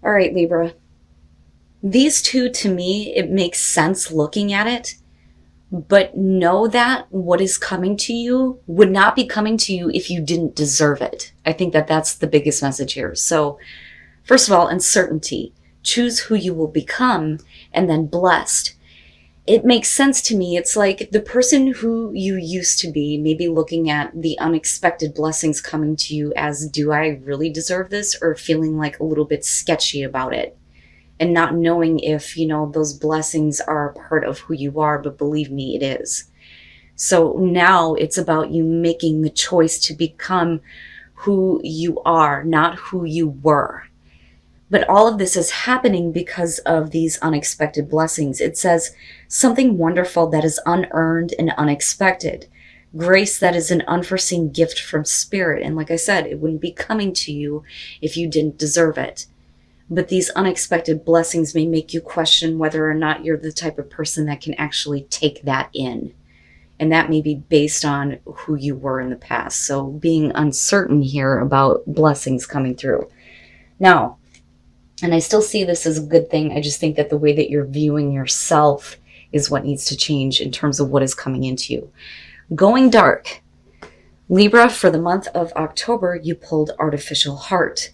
All right, Libra. These two, to me, it makes sense looking at it, but know that what is coming to you would not be coming to you if you didn't deserve it. I think that that's the biggest message here. So, first of all, uncertainty. Choose who you will become, and then blessed. It makes sense to me. It's like the person who you used to be, maybe looking at the unexpected blessings coming to you as, do I really deserve this? Or feeling like a little bit sketchy about it and not knowing if, those blessings are a part of who you are, but believe me, it is. So now it's about you making the choice to become who you are, not who you were. But all of this is happening because of these unexpected blessings. It says something wonderful that is unearned and unexpected. Grace that is an unforeseen gift from spirit. And like I said, it wouldn't be coming to you if you didn't deserve it. But these unexpected blessings may make you question whether or not you're the type of person that can actually take that in. And that may be based on who you were in the past. So being uncertain here about blessings coming through. Now, and I still see this as a good thing. I just think that the way that you're viewing yourself is what needs to change in terms of what is coming into you. Going dark. Libra, for the month of October, you pulled artificial heart.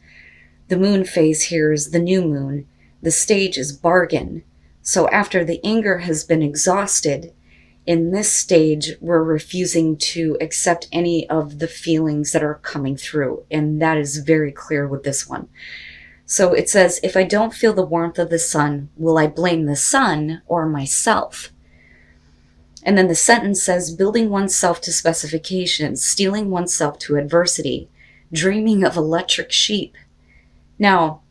The moon phase here is the new moon. The stage is bargain. So after the anger has been exhausted, in this stage, we're refusing to accept any of the feelings that are coming through. And that is very clear with this one. So it says, if I don't feel the warmth of the sun, will I blame the sun or myself? And then the sentence says, building oneself to specifications, steeling oneself to adversity, dreaming of electric sheep. Now,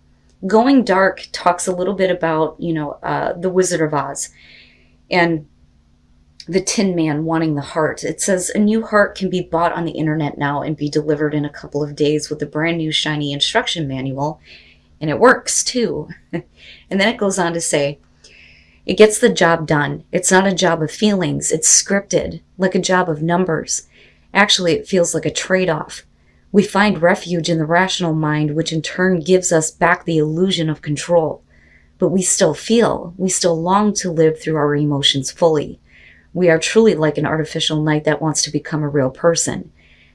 going dark talks a little bit about, the Wizard of Oz and the Tin Man wanting the heart. It says a new heart can be bought on the internet now and be delivered in a couple of days with a brand new shiny instruction manual. And it works too. And then it goes on to say, it gets the job done. It's not a job of feelings. It's scripted, like a job of numbers. Actually, it feels like a trade-off. We find refuge in the rational mind, which in turn gives us back the illusion of control. But we still feel, we still long to live through our emotions fully. We are truly like an artificial knight that wants to become a real person.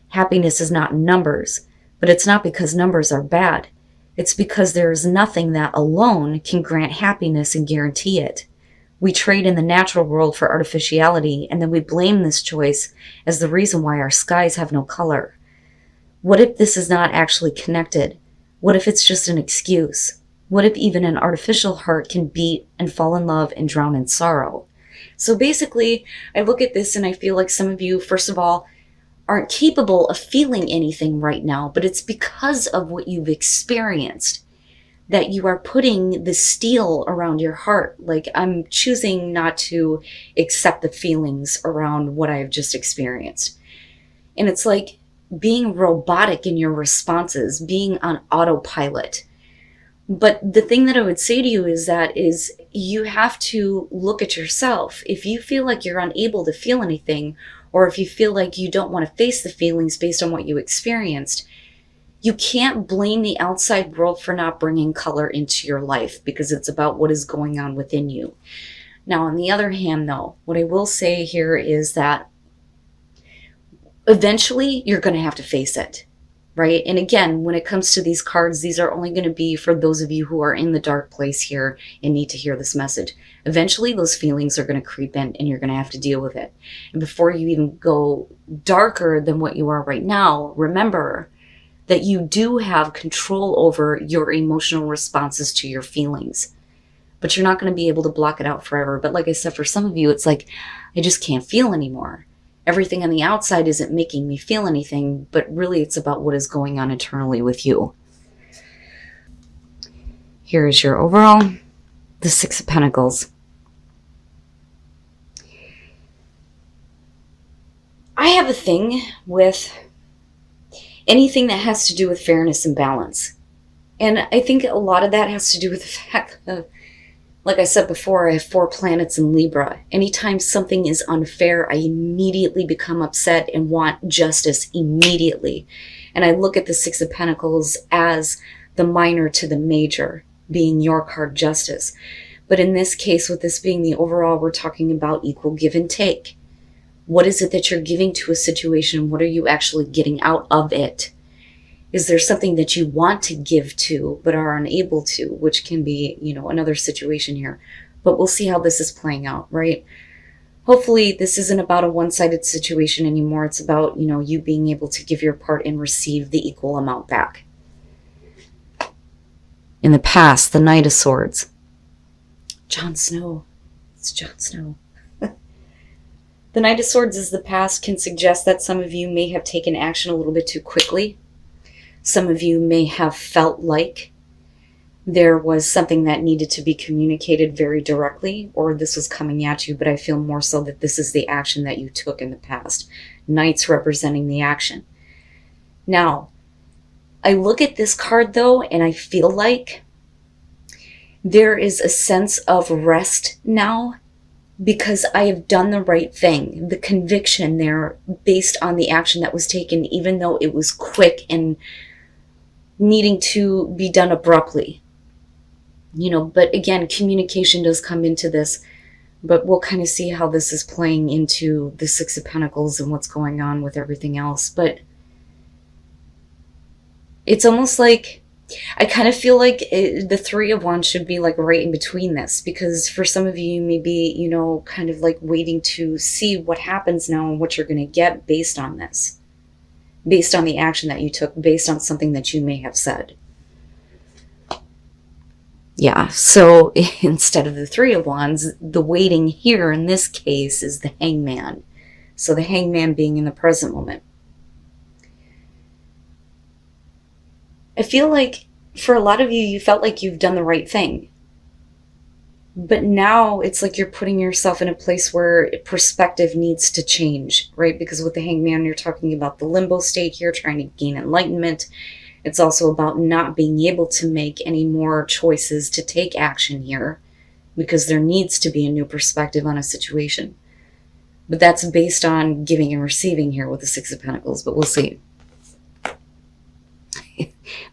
Happiness is not in numbers, but it's not because numbers are bad. It's because there is nothing that alone can grant happiness and guarantee it. We trade in the natural world for artificiality, and then we blame this choice as the reason why our skies have no color. What if this is not actually connected? What if it's just an excuse? What if even an artificial heart can beat and fall in love and drown in sorrow? So basically, I look at this and I feel like some of you, first of all, aren't capable of feeling anything right now, but it's because of what you've experienced that you are putting the steel around your heart. Like, I'm choosing not to accept the feelings around what I've just experienced. And it's like being robotic in your responses, being on autopilot. But the thing that I would say to you is you have to look at yourself. If you feel like you're unable to feel anything, or if you feel like you don't want to face the feelings based on what you experienced, you can't blame the outside world for not bringing color into your life, because it's about what is going on within you. Now, on the other hand, though, what I will say here is that eventually you're going to have to face it, right? And again, when it comes to these cards, these are only going to be for those of you who are in the dark place here and need to hear this message. Eventually, those feelings are going to creep in and you're going to have to deal with it. And before you even go darker than what you are right now, remember that you do have control over your emotional responses to your feelings. But you're not going to be able to block it out forever. But like I said, for some of you, it's like, I just can't feel anymore. Everything on the outside isn't making me feel anything, but really it's about what is going on internally with you. Here is your overall, the Six of Pentacles. I have a thing with anything that has to do with fairness and balance. And I think a lot of that has to do with the fact that, like I said before, I have 4 planets in Libra. Anytime something is unfair, I immediately become upset and want justice immediately. And I look at the Six of Pentacles as the minor to the major. being your card, Justice. But in this case, with this being the overall, we're talking about equal give and take. What is it that you're giving to a situation? What are you actually getting out of it? Is there something that you want to give to but are unable to, which can be, another situation here. But we'll see how this is playing out, right? Hopefully this isn't about a one-sided situation anymore. It's about, you being able to give your part and receive the equal amount back. In the past, the Knight of Swords. Jon Snow. It's Jon Snow. The Knight of Swords is the past, can suggest that some of you may have taken action a little bit too quickly. Some of you may have felt like there was something that needed to be communicated very directly, or this was coming at you, but I feel more so that this is the action that you took in the past. Knights representing the action. Now, I look at this card though, and I feel like there is a sense of rest now because I have done the right thing. The conviction there based on the action that was taken, even though it was quick and needing to be done abruptly. But again, communication does come into this, but we'll kind of see how this is playing into the Six of Pentacles and what's going on with everything else. But it's almost like, I kind of feel like the Three of Wands should be like right in between this, because for some of you, you may be, kind of like waiting to see what happens now and what you're going to get based on this, based on the action that you took, based on something that you may have said. Yeah, so instead of the Three of Wands, the waiting here in this case is the Hangman. So the Hangman being in the present moment. I feel like for a lot of you, you felt like you've done the right thing. But now it's like you're putting yourself in a place where perspective needs to change, right? Because with the Hangman, you're talking about the limbo state here, trying to gain enlightenment. It's also about not being able to make any more choices to take action here because there needs to be a new perspective on a situation. But that's based on giving and receiving here with the Six of Pentacles, but we'll see.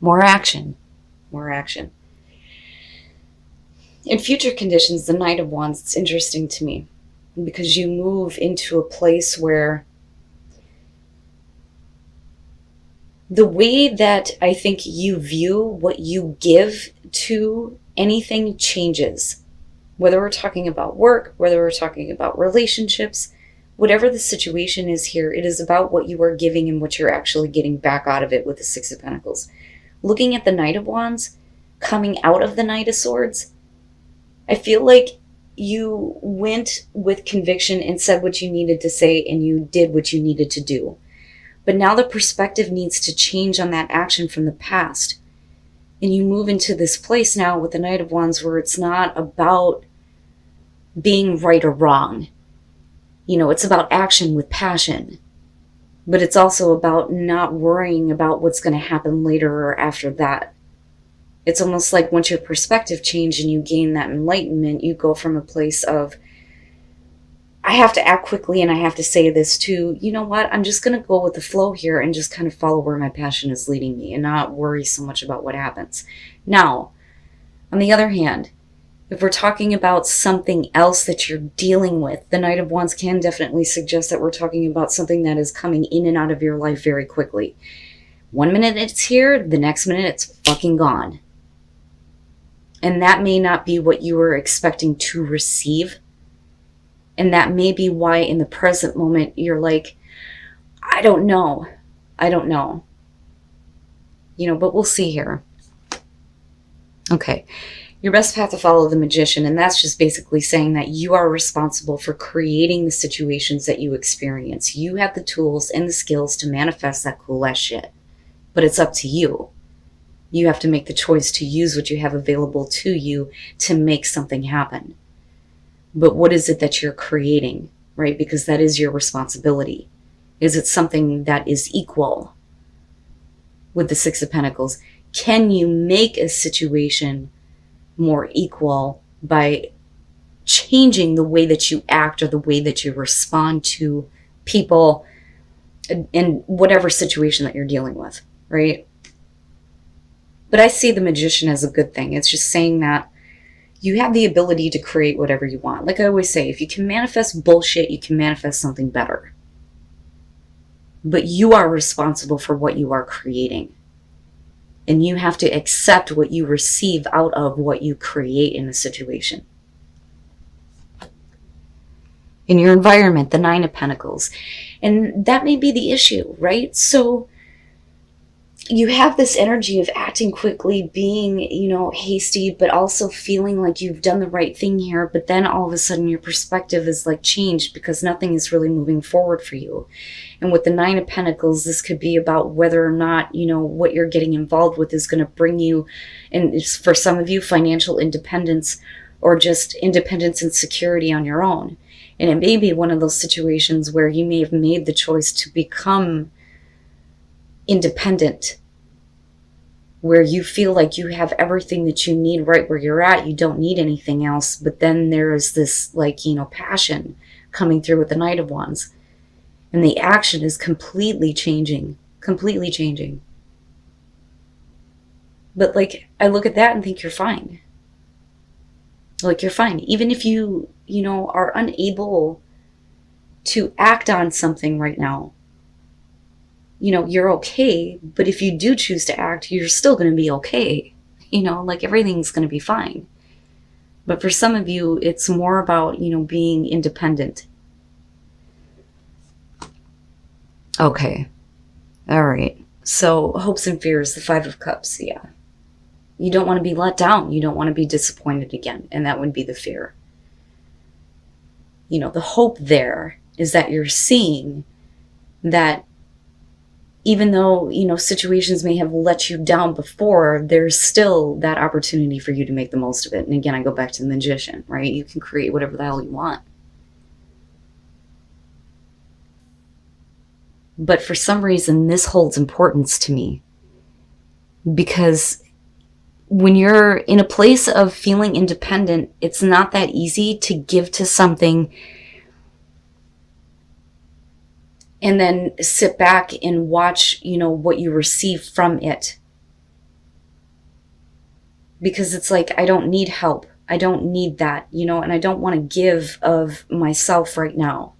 More action. More action. In future conditions, the Knight of Wands, it's interesting to me because you move into a place where the way that I think you view what you give to anything changes. Whether we're talking about work, whether we're talking about relationships, whatever the situation is here, it is about what you are giving and what you're actually getting back out of it with the Six of Pentacles. Looking at the Knight of Wands, coming out of the Knight of Swords, I feel like you went with conviction and said what you needed to say and you did what you needed to do. But now the perspective needs to change on that action from the past. And you move into this place now with the Knight of Wands where it's not about being right or wrong. It's about action with passion. But it's also about not worrying about what's going to happen later or after that. It's almost like once your perspective changes and you gain that enlightenment, you go from a place of, I have to act quickly and I have to say this to, you know what, I'm just going to go with the flow here and just kind of follow where my passion is leading me and not worry so much about what happens. Now, on the other hand, if we're talking about something else that you're dealing with, the Knight of Wands can definitely suggest that we're talking about something that is coming in and out of your life very quickly. 1 minute it's here, the next minute it's fucking gone. And that may not be what you were expecting to receive. And that may be why in the present moment you're like, I don't know. But we'll see here. Okay. Your best path to follow the Magician, and that's just basically saying that you are responsible for creating the situations that you experience. You have the tools and the skills to manifest that cool ass shit. But it's up to you. You have to make the choice to use what you have available to you to make something happen. But what is it that you're creating, right? Because that is your responsibility. Is it something that is equal with the Six of Pentacles? Can you make a situation more equal by changing the way that you act or the way that you respond to people in whatever situation that you're dealing with, right? But I see the Magician as a good thing. It's just saying that you have the ability to create whatever you want. Like I always say, if you can manifest bullshit, you can manifest something better. But you are responsible for what you are creating. And you have to accept what you receive out of what you create in a situation. In your environment, the Nine of Pentacles. And that may be the issue, right? So you have this energy of acting quickly, being, hasty, but also feeling like you've done the right thing here. But then all of a sudden your perspective is like changed because nothing is really moving forward for you. And with the Nine of Pentacles, this could be about whether or not, what you're getting involved with is going to bring you, and it's for some of you, financial independence or just independence and security on your own. And it may be one of those situations where you may have made the choice to become independent, where you feel like you have everything that you need right where you're at. You don't need anything else. But then there is this passion coming through with the Knight of Wands. And the action is completely changing. Completely changing. But I look at that and think you're fine. You're fine. Even if you, are unable to act on something right now, you're okay. But if you do choose to act, you're still going to be okay. Everything's going to be fine. But for some of you, it's more about, being independent. Okay. All right. So hopes and fears, the Five of Cups. Yeah. You don't want to be let down. You don't want to be disappointed again. And that would be the fear. The hope there is that you're seeing that even though, situations may have let you down before, there's still that opportunity for you to make the most of it. And again, I go back to the Magician, right? You can create whatever the hell you want. But for some reason, this holds importance to me. Because when you're in a place of feeling independent, it's not that easy to give to something and then sit back and watch, what you receive from it. Because it's like, I don't need help. I don't need that, and I don't want to give of myself right now.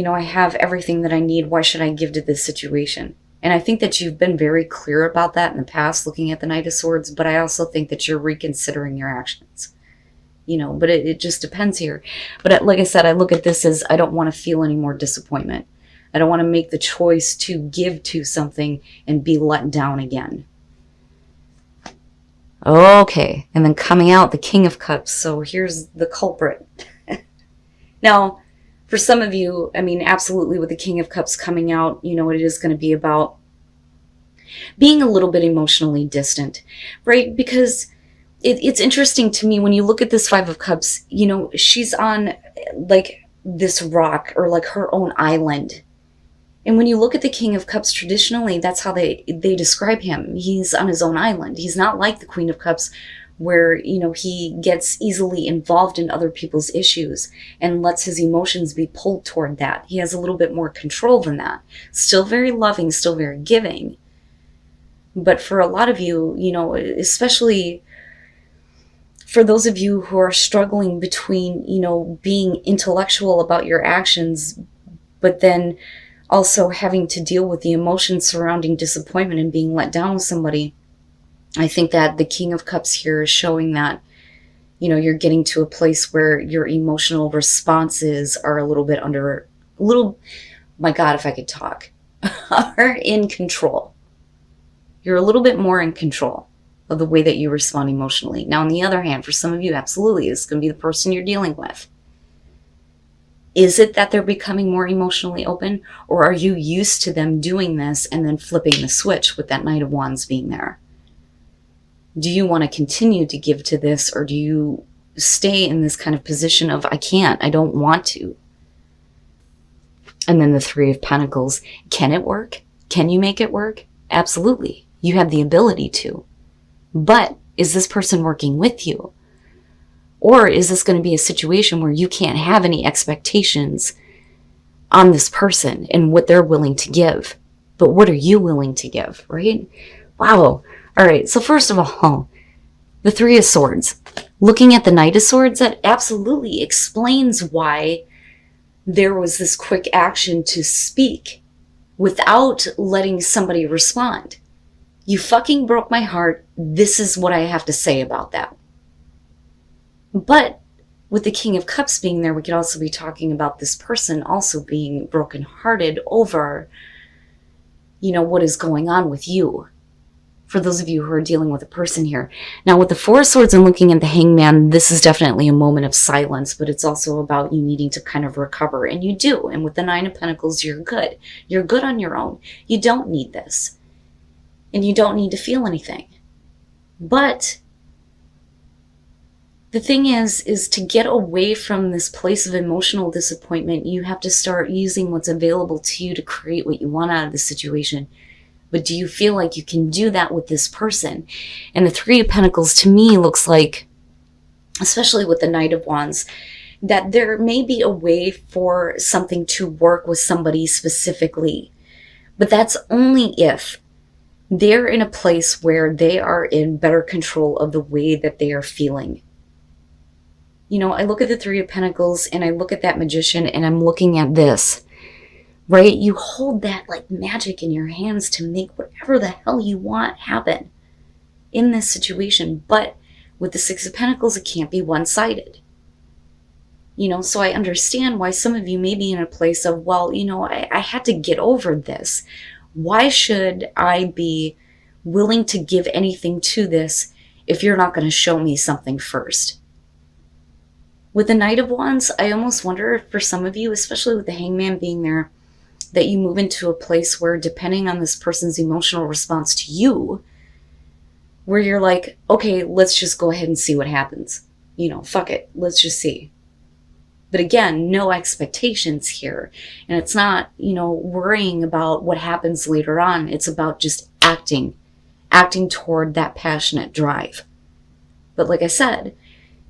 I have everything that I need. Why should I give to this situation? And I think that you've been very clear about that in the past, looking at the Knight of Swords, but I also think that you're reconsidering your actions. But it just depends here. But like I said, I look at this as I don't want to feel any more disappointment. I don't want to make the choice to give to something and be let down again. Okay, and then coming out, the King of Cups. So here's the culprit. Now, for some of you, absolutely with the King of Cups coming out, it is going to be about being a little bit emotionally distant, right? Because it's interesting to me when you look at this Five of Cups, she's on this rock or her own island. And when you look at the King of Cups, traditionally, that's how they describe him. He's on his own island. He's not like the Queen of Cups, where, he gets easily involved in other people's issues and lets his emotions be pulled toward that. He has a little bit more control than that. Still very loving, still very giving. But for a lot of you, especially for those of you who are struggling between, being intellectual about your actions, but then also having to deal with the emotions surrounding disappointment and being let down with somebody, I think that the King of Cups here is showing that, you're getting to a place where your emotional responses are my God, if I could talk, are in control. You're a little bit more in control of the way that you respond emotionally. Now, on the other hand, for some of you, absolutely, this is going to be the person you're dealing with. Is it that they're becoming more emotionally open, or are you used to them doing this and then flipping the switch with that Knight of Wands being there? Do you want to continue to give to this, or do you stay in this kind of position of, I can't, I don't want to? And then the Three of Pentacles. Can it work? Can you make it work? Absolutely. You have the ability to. But is this person working with you? Or is this going to be a situation where you can't have any expectations on this person and what they're willing to give? But what are you willing to give, right? Wow. All right, so first of all, the Three of Swords. Looking at the Knight of Swords, that absolutely explains why there was this quick action to speak without letting somebody respond. You fucking broke my heart. This is what I have to say about that. But with the King of Cups being there, we could also be talking about this person also being brokenhearted over, what is going on with you. For those of you who are dealing with a person here. Now, with the Four of Swords and looking at the Hangman, this is definitely a moment of silence, but it's also about you needing to kind of recover, and you do. And with the Nine of Pentacles, you're good. You're good on your own. You don't need this. And you don't need to feel anything. But the thing is to get away from this place of emotional disappointment, you have to start using what's available to you to create what you want out of the situation. But do you feel like you can do that with this person? And the Three of Pentacles to me looks like, especially with the Knight of Wands, that there may be a way for something to work with somebody specifically. But that's only if they're in a place where they are in better control of the way that they are feeling. I look at the Three of Pentacles and I look at that Magician and I'm looking at this. Right? You hold that like magic in your hands to make whatever the hell you want happen in this situation. But with the Six of Pentacles, it can't be one-sided. So I understand why some of you may be in a place of, well, I had to get over this. Why should I be willing to give anything to this if you're not going to show me something first? With the Knight of Wands, I almost wonder if for some of you, especially with the Hangman being there, that you move into a place where, depending on this person's emotional response to you, where you're like, okay, let's just go ahead and see what happens. Fuck it. Let's just see. But again, no expectations here. And it's not, worrying about what happens later on. It's about just acting toward that passionate drive. But like I said,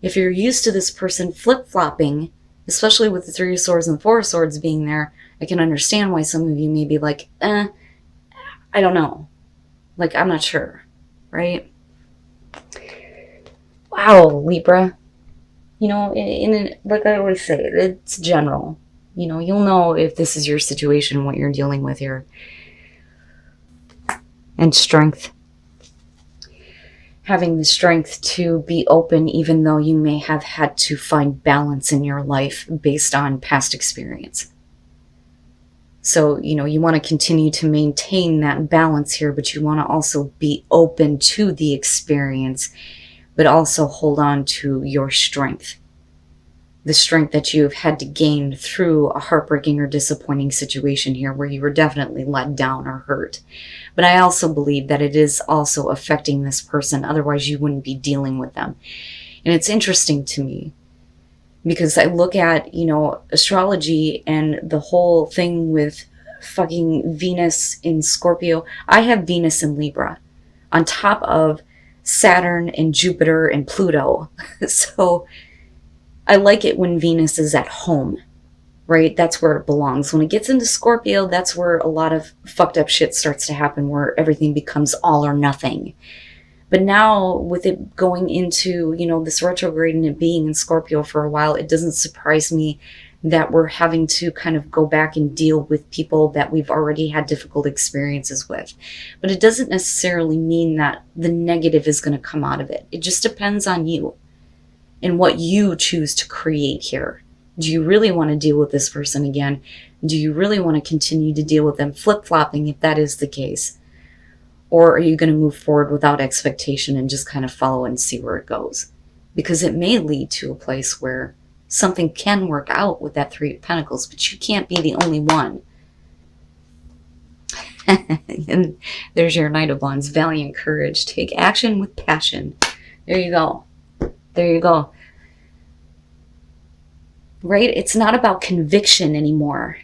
if you're used to this person flip-flopping, especially with the Three of Swords and the Four of Swords being there, I can understand why some of you may be like, I don't know. Like, I'm not sure, right? Wow, Libra. Like I always say, it's general. You'll know if this is your situation, what you're dealing with here. And strength. Having the strength to be open even though you may have had to find balance in your life based on past experience. So, you want to continue to maintain that balance here, but you want to also be open to the experience, but also hold on to your strength. The strength that you've had to gain through a heartbreaking or disappointing situation here where you were definitely let down or hurt. But I also believe that it is also affecting this person, otherwise you wouldn't be dealing with them. And it's interesting to me because I look at, astrology and the whole thing with fucking Venus in Scorpio. I have Venus in Libra on top of Saturn and Jupiter and Pluto. So I like it when Venus is at home, right? That's where it belongs. When it gets into Scorpio, that's where a lot of fucked up shit starts to happen, where everything becomes all or nothing. But now with it going into, this retrograde and it being in Scorpio for a while, it doesn't surprise me that we're having to kind of go back and deal with people that we've already had difficult experiences with. But it doesn't necessarily mean that the negative is going to come out of it. It just depends on you and what you choose to create here. Do you really want to deal with this person again? Do you really want to continue to deal with them flip-flopping if that is the case? Or are you going to move forward without expectation and just kind of follow and see where it goes? Because it may lead to a place where something can work out with that Three of Pentacles, but you can't be the only one. And there's your Knight of Wands, valiant courage. Take action with passion. There you go. There you go. Right? It's not about conviction anymore.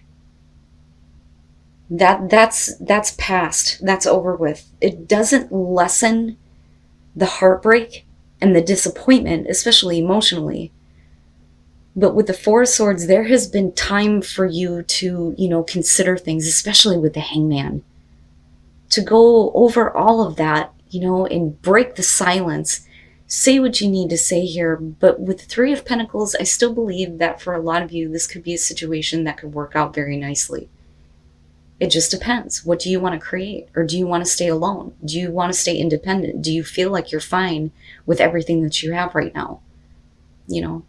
That's past. That's over with. It doesn't lessen the heartbreak and the disappointment, especially emotionally. But with the Four of Swords, there has been time for you to, consider things, especially with the Hangman. To go over all of that and break the silence. Say what you need to say here. But with the Three of Pentacles, I still believe that for a lot of you, this could be a situation that could work out very nicely. It just depends. What do you want to create? Or do you want to stay alone? Do you want to stay independent? Do you feel like you're fine with everything that you have right now? And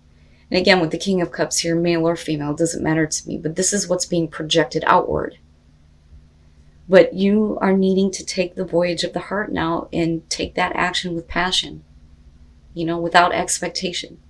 again, with the King of Cups here, male or female, doesn't matter to me. But this is what's being projected outward. But you are needing to take the voyage of the heart now and take that action with passion, without expectation.